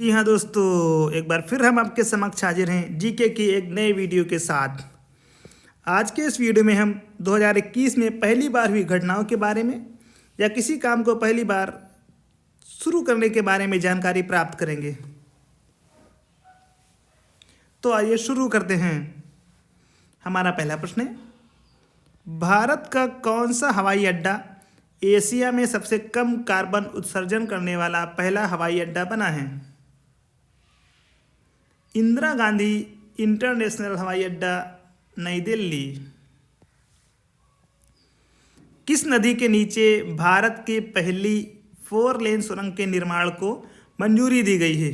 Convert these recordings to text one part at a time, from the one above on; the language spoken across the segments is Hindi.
जी हाँ दोस्तों, एक बार फिर हम आपके समक्ष हाजिर हैं जीके की एक नए वीडियो के साथ। आज के इस वीडियो में हम 2021 में पहली बार हुई घटनाओं के बारे में या किसी काम को पहली बार शुरू करने के बारे में जानकारी प्राप्त करेंगे। तो आइए शुरू करते हैं। हमारा पहला प्रश्न है, भारत का कौन सा हवाई अड्डा एशिया में सबसे कम कार्बन उत्सर्जन करने वाला पहला हवाई अड्डा बना है? इंदिरा गांधी इंटरनेशनल हवाई अड्डा, नई दिल्ली। किस नदी के नीचे भारत की पहली 4 लेन सुरंग के निर्माण को मंजूरी दी गई है?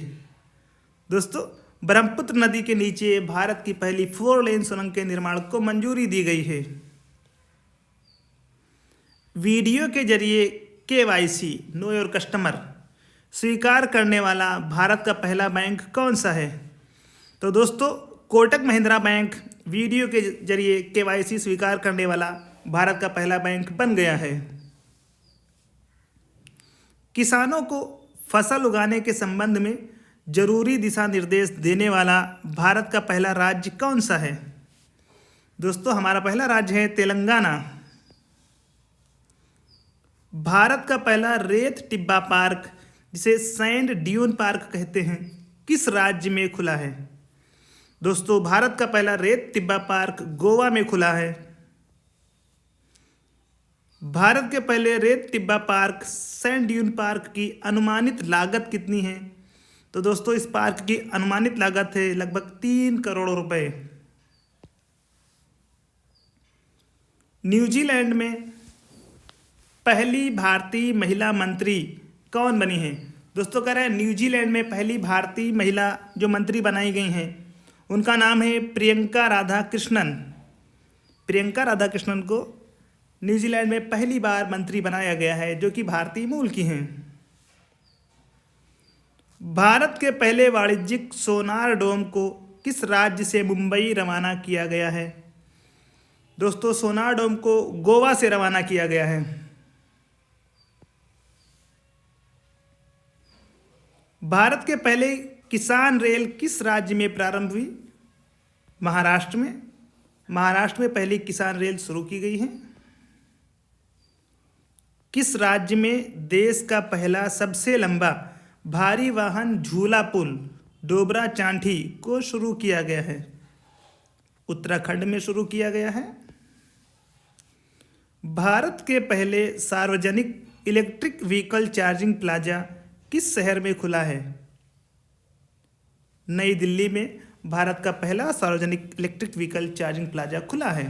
दोस्तों, ब्रह्मपुत्र नदी के नीचे भारत की पहली 4 लेन सुरंग के निर्माण को मंजूरी दी गई है। वीडियो के जरिए केवाईसी, नो योर कस्टमर, स्वीकार करने वाला भारत का पहला बैंक कौन सा है? तो दोस्तों, कोटक महिंद्रा बैंक वीडियो के जरिए केवाईसी स्वीकार करने वाला भारत का पहला बैंक बन गया है। किसानों को फसल उगाने के संबंध में जरूरी दिशा निर्देश देने वाला भारत का पहला राज्य कौन सा है? दोस्तों, हमारा पहला राज्य है तेलंगाना। भारत का पहला रेत टिब्बा पार्क, जिसे सैंड ड्यून पार्क कहते हैं, किस राज्य में खुला है? दोस्तों, भारत का पहला रेत टिब्बा पार्क गोवा में खुला है। भारत के पहले रेत Tibba park sand dune park की अनुमानित लागत कितनी है? तो दोस्तों, इस पार्क की अनुमानित लागत है लगभग 3 करोड़ रुपए। न्यूजीलैंड में पहली भारतीय महिला मंत्री कौन बनी है? दोस्तों, कह रहे हैं न्यूजीलैंड में पहली भारतीय महिला जो मंत्री बनाई गई हैं उनका नाम है प्रियंका राधा कृष्णन। प्रियंका राधा कृष्णन को न्यूजीलैंड में पहली बार मंत्री बनाया गया है, जो कि भारतीय मूल की हैं। भारत के पहले वाणिज्यिक सोनार डोम को किस राज्य से मुंबई रवाना किया गया है? दोस्तों, सोनार डोम को गोवा से रवाना किया गया है। भारत के पहले किसान रेल किस राज्य में प्रारंभ हुई? महाराष्ट्र में। महाराष्ट्र में पहली किसान रेल शुरू की गई है। किस राज्य में देश का पहला सबसे लंबा भारी वाहन झूला पुल डोबरा चांठी को शुरू किया गया है? उत्तराखंड में शुरू किया गया है। भारत के पहले सार्वजनिक इलेक्ट्रिक व्हीकल चार्जिंग प्लाजा किस शहर में खुला है? नई दिल्ली में भारत का पहला सार्वजनिक इलेक्ट्रिक व्हीकल चार्जिंग प्लाजा खुला है।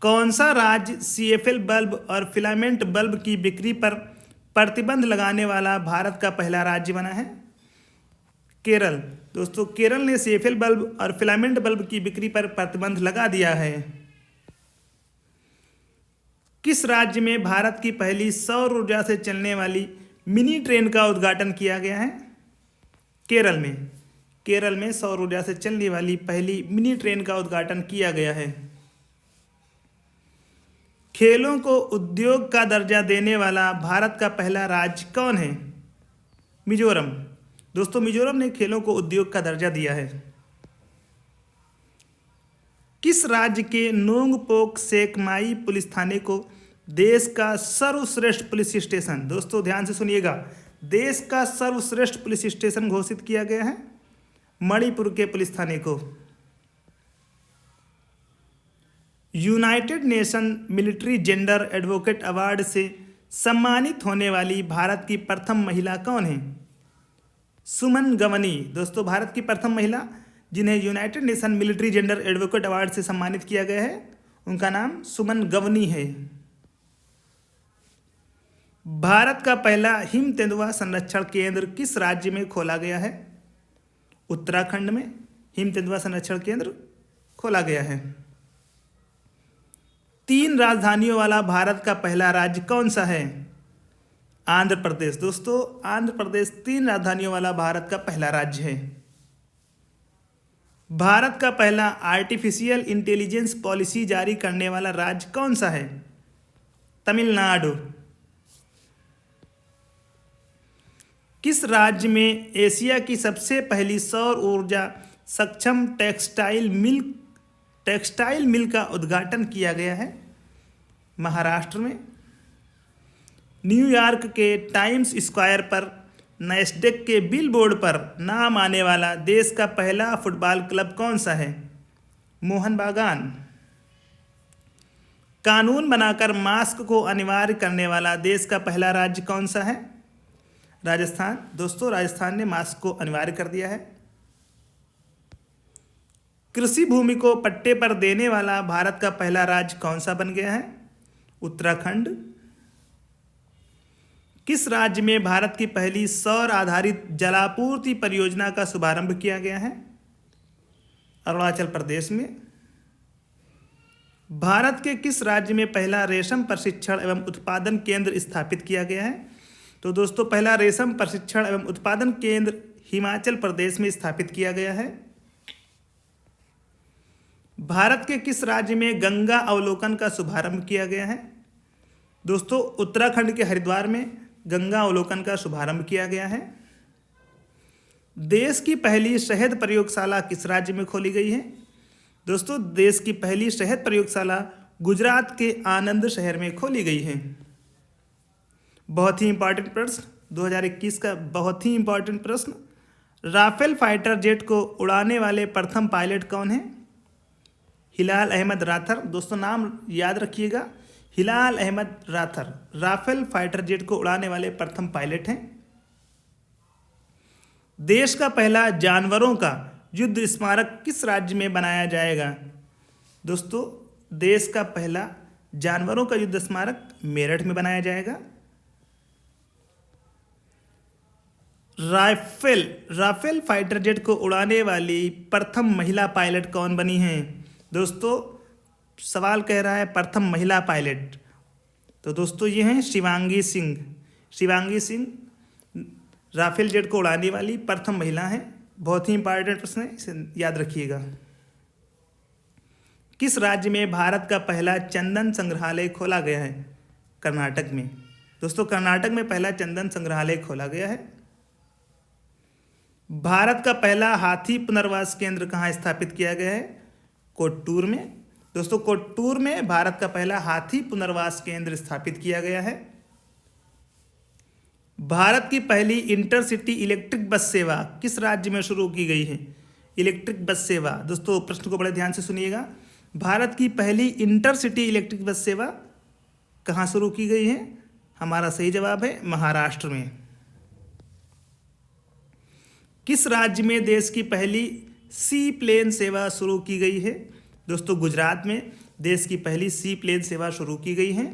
कौन सा राज्य सीएफएल बल्ब और फिलामेंट बल्ब की बिक्री पर प्रतिबंध लगाने वाला भारत का पहला राज्य बना है? केरल। दोस्तों, केरल ने सीएफएल बल्ब और फिलामेंट बल्ब की बिक्री पर प्रतिबंध लगा दिया है। किस राज्य में भारत की पहली सौर ऊर्जा से चलने वाली मिनी ट्रेन का उद्घाटन किया गया है? केरल में। केरल में सौर ऊर्जा से चलने वाली पहली मिनी ट्रेन का उद्घाटन किया गया है। खेलों को उद्योग का दर्जा देने वाला भारत का पहला राज्य कौन है? मिजोरम। दोस्तों, मिजोरम ने खेलों को उद्योग का दर्जा दिया है। किस राज्य के नोंगपोक सेकमाई पुलिस थाने को देश का सर्वश्रेष्ठ पुलिस स्टेशन, दोस्तों ध्यान से सुनिएगा, देश का सर्वश्रेष्ठ पुलिस स्टेशन घोषित किया गया है? मणिपुर के पुलिस थाने को। United nation military gender advocate award से सम्मानित होने वाली भारत की प्रथम महिला कौन है? सुमन गवनी। दोस्तों, भारत की प्रथम महिला जिन्हें United nation military gender advocate award से सम्मानित किया गया है, उनका नाम सुमन गवनी है। भारत का पहला हिम तेंदुआ संरक्षण केंद्र किस राज्य में खोला गया है? उत्तराखंड में हिम तेंदुआ संरक्षण केंद्र खोला गया है। 3 राजधानियों वाला भारत का पहला राज्य कौन सा है? आंध्र प्रदेश। दोस्तों, आंध्र प्रदेश 3 राजधानियों वाला भारत का पहला राज्य है। भारत का पहला आर्टिफिशियल इंटेलिजेंस पॉलिसी जारी करने वाला राज्य कौन सा है? तमिलनाडु। किस राज्य में एशिया की सबसे पहली सौर ऊर्जा सक्षम टेक्सटाइल मिल का उद्घाटन किया गया है? महाराष्ट्र में। न्यूयॉर्क के टाइम्स स्क्वायर पर नैस्डैक के बिलबोर्ड पर नाम आने वाला देश का पहला फुटबॉल क्लब कौन सा है? मोहन बागान। कानून बनाकर मास्क को अनिवार्य करने वाला देश का पहला राज्य कौन सा है? राजस्थान। दोस्तों, राजस्थान ने मास्क को अनिवार्य कर दिया है। कृषि भूमि को पट्टे पर देने वाला भारत का पहला राज्य कौन सा बन गया है? उत्तराखंड। किस राज्य में भारत की पहली सौर आधारित जलापूर्ति परियोजना का शुभारंभ किया गया है? अरुणाचल प्रदेश में। भारत के किस राज्य में पहला रेशम प्रशिक्षण एवं उत्पादन केंद्र स्थापित किया गया है? तो दोस्तों, पहला रेशम प्रशिक्षण एवं उत्पादन केंद्र हिमाचल प्रदेश में स्थापित किया गया है। भारत के किस राज्य में गंगा अवलोकन का शुभारंभ किया गया है? दोस्तों, उत्तराखंड के हरिद्वार में गंगा अवलोकन का शुभारंभ किया गया है। देश की पहली शहद प्रयोगशाला किस राज्य में खोली गई है? दोस्तों, देश की पहली शहद प्रयोगशाला गुजरात के आनंद शहर में खोली गई है। बहुत ही इंपॉर्टेंट प्रश्न, 2021 का बहुत ही इंपॉर्टेंट प्रश्न। राफेल फाइटर जेट को उड़ाने वाले प्रथम पायलट कौन है? हिलाल अहमद राथर। दोस्तों, नाम याद रखिएगा, Hilal Ahmad Rather Rafale fighter jet को उड़ाने वाले प्रथम पायलट हैं। देश का पहला जानवरों का युद्ध स्मारक किस राज्य में बनाया जाएगा? दोस्तों, देश का पहला जानवरों का युद्ध स्मारक मेरठ में बनाया जाएगा। राफेल फाइटर जेट को उड़ाने वाली प्रथम महिला पायलट कौन बनी हैं? दोस्तों, सवाल कह रहा है प्रथम महिला पायलट, तो दोस्तों ये हैं शिवांगी सिंह। शिवांगी सिंह राफेल जेट को उड़ाने वाली प्रथम महिला हैं। बहुत ही इंपॉर्टेंट प्रश्न है, इसे याद रखिएगा। किस राज्य में भारत का पहला चंदन संग्रहालय खोला गया है? कर्नाटक में। दोस्तों, कर्नाटक में पहला चंदन संग्रहालय खोला गया है। भारत का पहला हाथी पुनर्वास केंद्र कहाँ स्थापित किया गया है? कोट्टूर में। दोस्तों, कोट्टूर में भारत का पहला हाथी पुनर्वास केंद्र स्थापित किया गया है। भारत की पहली इंटरसिटी इलेक्ट्रिक बस सेवा किस राज्य में शुरू की गई है? इलेक्ट्रिक बस सेवा। दोस्तों, प्रश्न को बड़े ध्यान से सुनिएगा। भारत की पहली इंटरसिटी इलेक्ट्रिक बस सेवा कहाँ शुरू की गई है? हमारा सही जवाब है महाराष्ट्र में। किस राज्य में देश की पहली सी प्लेन सेवा शुरू की गई है? दोस्तों, गुजरात में देश की पहली सी प्लेन सेवा शुरू की गई है।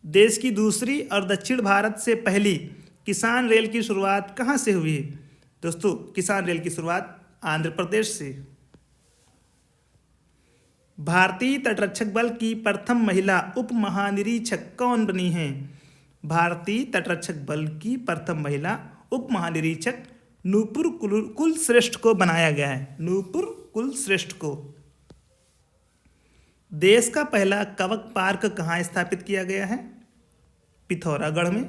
देश की दूसरी और दक्षिण भारत से पहली किसान रेल की शुरुआत कहाँ से हुई है? दोस्तों, किसान रेल की शुरुआत आंध्र प्रदेश से। भारतीय तटरक्षक बल की प्रथम महिला उप महानिरीक्षक कौन बनी है? भारतीय तटरक्षक बल की प्रथम महिला उप महानिरीक्षक नूपुर कुलश्रेष्ठ को बनाया गया है। नूपुर कुलश्रेष्ठ को। देश का पहला कवक पार्क कहाँ स्थापित किया गया है? पिथौरागढ़ में।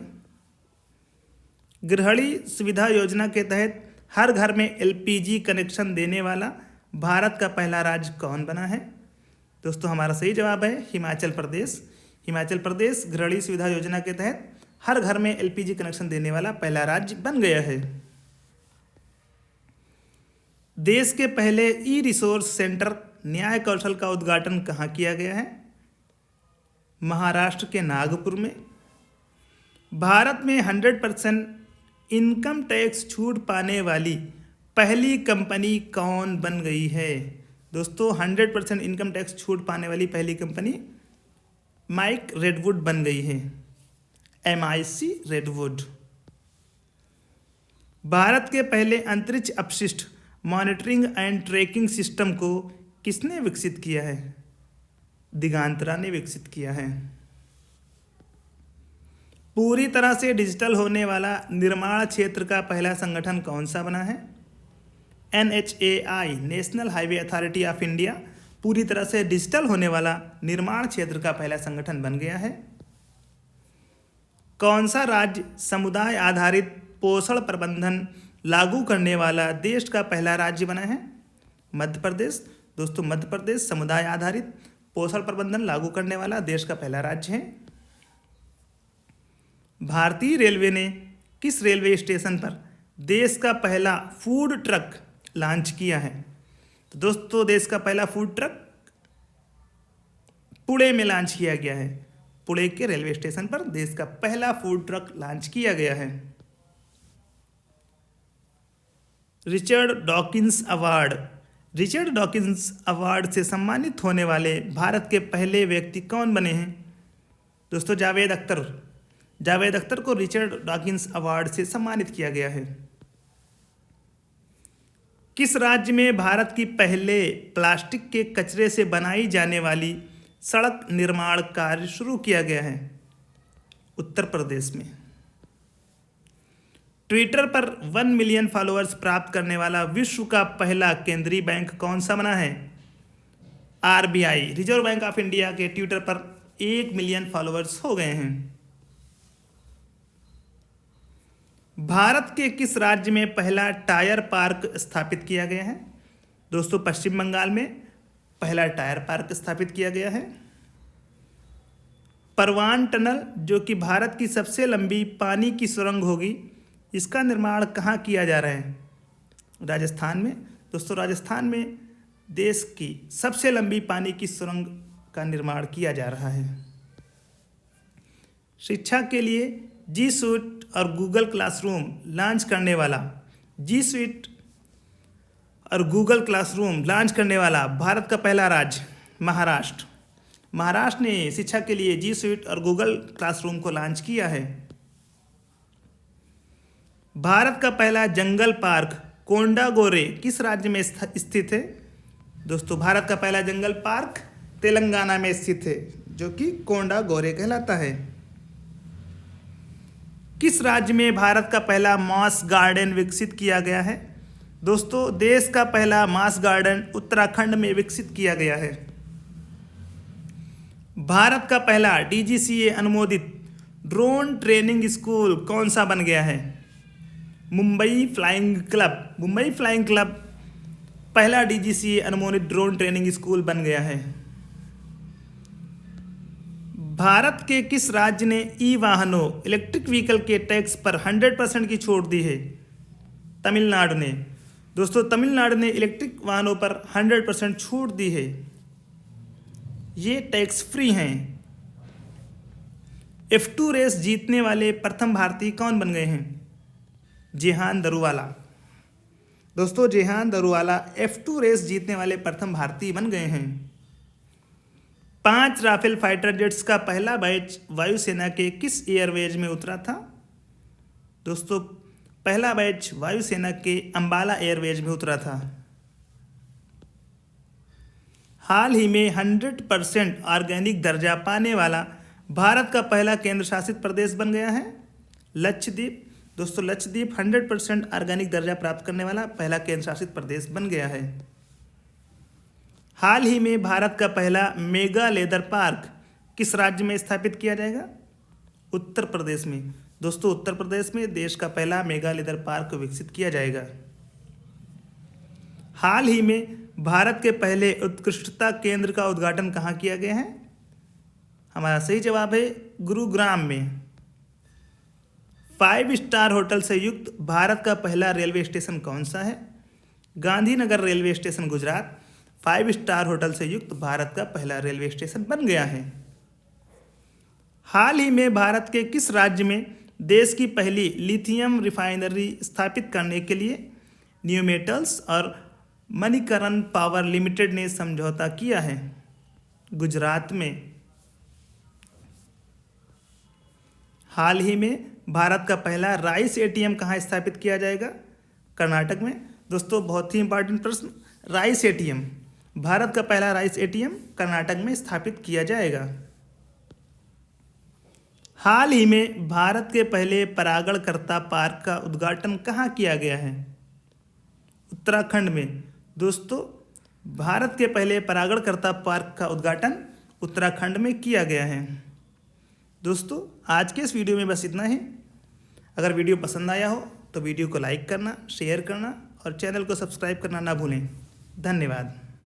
गृहिणी सुविधा योजना के तहत हर घर में एलपीजी कनेक्शन देने वाला भारत का पहला राज्य कौन बना है? दोस्तों, हमारा सही जवाब है हिमाचल प्रदेश। हिमाचल प्रदेश गृहिणी सुविधा योजना के तहत हर घर में एलपीजी कनेक्शन देने वाला पहला राज्य बन गया है। देश के पहले ई रिसोर्स सेंटर न्याय कौशल का उद्घाटन कहाँ किया गया है? महाराष्ट्र के नागपुर में। भारत में 100% इनकम टैक्स छूट पाने वाली पहली कंपनी कौन बन गई है? दोस्तों, 100% इनकम टैक्स छूट पाने वाली पहली कंपनी माइक रेडवुड बन गई है। MIC redwood. भारत के पहले अंतरिक्ष अपशिष्ट मॉनिटरिंग एंड ट्रैकिंग सिस्टम को किसने विकसित किया है? दिगांतरा ने विकसित किया है। पूरी तरह से डिजिटल होने वाला निर्माण क्षेत्र का पहला संगठन कौन सा बना है? NHAI national highway authority of India पूरी तरह से डिजिटल होने वाला निर्माण क्षेत्र का पहला संगठन बन गया है। कौन सा राज्य समुदाय आधारित पोषण प्रबंधन लागू करने वाला देश का पहला राज्य बना है? मध्य प्रदेश। दोस्तों मध्य प्रदेश समुदाय आधारित पोषण प्रबंधन लागू करने वाला देश का पहला राज्य है। भारतीय रेलवे ने किस रेलवे स्टेशन पर देश का पहला फूड ट्रक लॉन्च किया है? तो दोस्तों देश का पहला फूड ट्रक पुणे में लॉन्च किया गया है। पुणे के रेलवे स्टेशन पर देश का पहला फूड ट्रक लॉन्च किया गया है। Richard Dawkins award. Richard Dawkins award से सम्मानित होने वाले भारत के पहले व्यक्ति कौन बने हैं? दोस्तों जावेद अख्तर। जावेद अख्तर को रिचर्ड डॉकिंस अवार्ड से सम्मानित किया गया है। किस राज्य में भारत की पहले प्लास्टिक के कचरे से बनाई जाने वाली सड़क निर्माण कार्य शुरू किया गया है? उत्तर प्रदेश में। ट्विटर पर 1 मिलियन फॉलोअर्स प्राप्त करने वाला विश्व का पहला केंद्रीय बैंक कौन सा बना है? RBI reserve bank of India के ट्विटर पर 1 मिलियन फॉलोअर्स हो गए हैं। भारत के किस राज्य में पहला टायर पार्क स्थापित किया गया है? दोस्तों पश्चिम बंगाल में पहला टायर पार्क स्थापित किया गया है। परवान टनल जो कि भारत की सबसे लंबी पानी की सुरंग होगी, इसका निर्माण कहाँ किया जा रहा है? राजस्थान में। दोस्तों राजस्थान में देश की सबसे लंबी पानी की सुरंग का निर्माण किया जा रहा है। शिक्षा के लिए जी स्वीट और गूगल क्लासरूम लॉन्च करने वाला जी स्वीट और गूगल क्लासरूम लॉन्च करने वाला भारत का पहला राज्य महाराष्ट्र। महाराष्ट्र ने शिक्षा के लिए जी स्वीट और गूगल क्लासरूम को लॉन्च किया है। भारत का पहला जंगल पार्क कोंडागोरे किस राज्य में स्थित है? दोस्तों भारत का पहला जंगल पार्क तेलंगाना में स्थित है, जो कि कोंडागोरे कहलाता है। किस राज्य में भारत का पहला मॉस गार्डन विकसित किया गया है? दोस्तों देश का पहला मॉस गार्डन उत्तराखंड में विकसित किया गया है। भारत का पहला डीजीसीए अनुमोदित ड्रोन ट्रेनिंग स्कूल कौन सा बन गया है? Mumbai flying club. Mumbai flying club पहला डीजीसीए अनुमोदित ड्रोन ट्रेनिंग स्कूल बन गया है। भारत के किस राज्य ने ई वाहनों इलेक्ट्रिक व्हीकल के टैक्स पर 100% की छूट दी है? तमिलनाडु ने। दोस्तों तमिलनाडु ने इलेक्ट्रिक वाहनों पर 100% छूट दी है। ये टैक्स फ्री हैं। F2 रेस जीतने वाले प्रथम भारतीय कौन बन गए हैं? जेहान दरुवाला। दोस्तों जेहान दरुवाला F2 रेस जीतने वाले प्रथम भारतीय बन गए हैं। 5 राफेल फाइटर जेट्स का पहला बैच वायुसेना के किस एयरवेज में उतरा था? दोस्तों पहला बैच वायुसेना के अंबाला एयरवेज में उतरा था। हाल ही में 100% ऑर्गेनिक दर्जा पाने वाला भारत का पहला केंद्र शासित प्रदेश बन गया है लक्षद्वीप। दोस्तों लक्षद्वीप 100% ऑर्गेनिक दर्जा प्राप्त करने वाला पहला केंद्र शासित प्रदेश बन गया है। हाल ही में भारत का पहला मेगा लेदर पार्क किस राज्य में स्थापित किया जाएगा? उत्तर प्रदेश में। दोस्तों उत्तर प्रदेश में देश का पहला मेगा लेदर पार्क विकसित किया जाएगा। हाल ही में भारत के पहले उत्कृष्टता केंद्र का उद्घाटन कहाँ किया गया है? हमारा सही जवाब है गुरुग्राम में। 5 स्टार होटल से युक्त भारत का पहला रेलवे स्टेशन कौन सा है? Gandhinagar railway station Gujarat 5 star hotel से युक्त भारत का पहला रेलवे स्टेशन बन गया है। हाल ही में भारत के किस राज्य में देश की पहली लिथियम रिफाइनरी स्थापित करने के लिए न्यू मेटल्स और मणिकरण पावर लिमिटेड ने समझौता किया है? गुजरात में। हाल ही में भारत का पहला राइस एटीएम कहाँ स्थापित किया जाएगा? कर्नाटक में। दोस्तों बहुत ही इंपॉर्टेंट प्रश्न, राइस एटीएम, भारत का पहला राइस एटीएम कर्नाटक में स्थापित किया जाएगा। हाल ही में भारत के पहले परागणकर्ता पार्क का उद्घाटन कहाँ किया गया है? उत्तराखंड में। दोस्तों भारत के पहले परागणकर्ता पार्क का उद्घाटन उत्तराखंड में किया गया है। दोस्तों आज के इस वीडियो में बस इतना ही। अगर वीडियो पसंद आया हो तो वीडियो को लाइक करना, शेयर करना और चैनल को सब्सक्राइब करना ना भूलें। धन्यवाद।